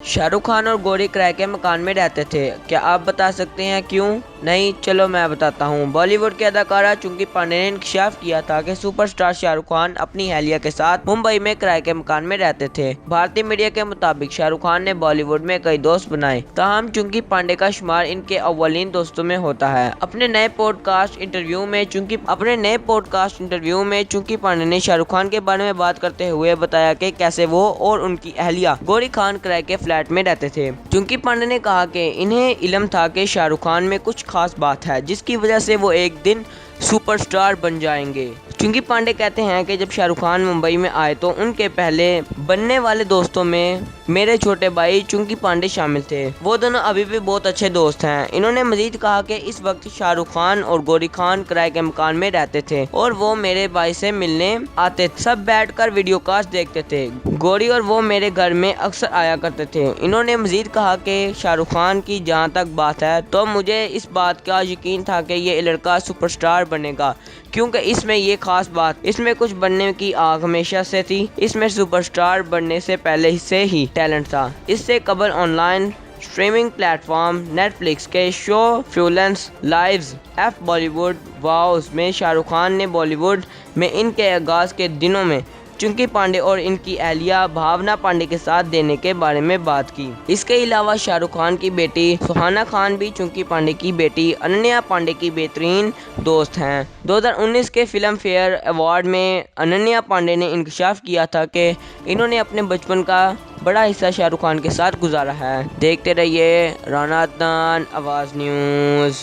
शाहरुख खान और गौरी किराए के मकान में रहते थे। क्या आप बता सकते हैं क्यों? नहीं, चलो मैं बताता हूँ। बॉलीवुड के अदाकारा चुंकी पांडे ने इंकशाफ किया था कि सुपरस्टार शाहरुख खान अपनी अहलिया के साथ मुंबई में किराए के मकान में रहते थे। भारतीय मीडिया के मुताबिक शाहरुख खान ने बॉलीवुड में कई दोस्त बनाए, ताहम चुंकी पांडे का शुमार इनके अव्वलीन दोस्तों में होता है। अपने नए पॉडकास्ट इंटरव्यू में चुंकी पांडे ने शाहरुख खान के बारे में बात करते हुए बताया कि कैसे वो और उनकी अहलिया गौरी खान किराए के फ्लैट में रहते थे। चुंकी पांडे ने कहा कि इन्हें इल्म था कि शाहरुख खान में कुछ खास बात है जिसकी वजह से वो एक दिन सुपरस्टार बन जाएंगे। चुंकी पांडे कहते हैं कि जब शाहरुख खान मुंबई में आए तो उनके पहले बनने वाले दोस्तों में मेरे छोटे भाई चुंकी पांडे शामिल थे। वो दोनों अभी भी बहुत अच्छे दोस्त हैं। इन्होंने मजीद कहा कि इस वक्त शाहरुख खान और गौरी खान किराए के मकान में रहते थे और वो मेरे भाई से मिलने आते, सब बैठकर वीडियो कास्ट देखते थे। गौरी और वो मेरे घर में अक्सर आया करते थे। इन्होंने मजीद कहा कि शाहरुख खान की जहाँ तक बात है तो मुझे इस बात का यकीन था कि ये लड़का सुपरस्टार बनेगा, क्योंकि इसमें कुछ बनने की आग हमेशा से थी। इसमें सुपरस्टार बनने से पहले से ही टैलेंट था। इससे कबल ऑनलाइन स्ट्रीमिंग प्लेटफॉर्म नेटफ्लिक्स के show freelance lives F Bollywood vows में शाहरुख खान ने बॉलीवुड में इनके आगाज के दिनों में चुंकी पांडे और इनकी अहलिया भावना पांडे के साथ देने के बारे में बात की। इसके अलावा शाहरुख खान की बेटी सुहाना खान भी चुंकी पांडे की बेटी अनन्या पांडे की बेहतरीन दोस्त हैं। 2019 के फिल्म फेयर अवार्ड में अनन्या पांडे ने इंकशाफ किया था कि इन्होंने अपने बचपन का बड़ा हिस्सा शाहरुख खान के साथ गुजारा है। देखते रहिए राना अदनान आवाज़ न्यूज़।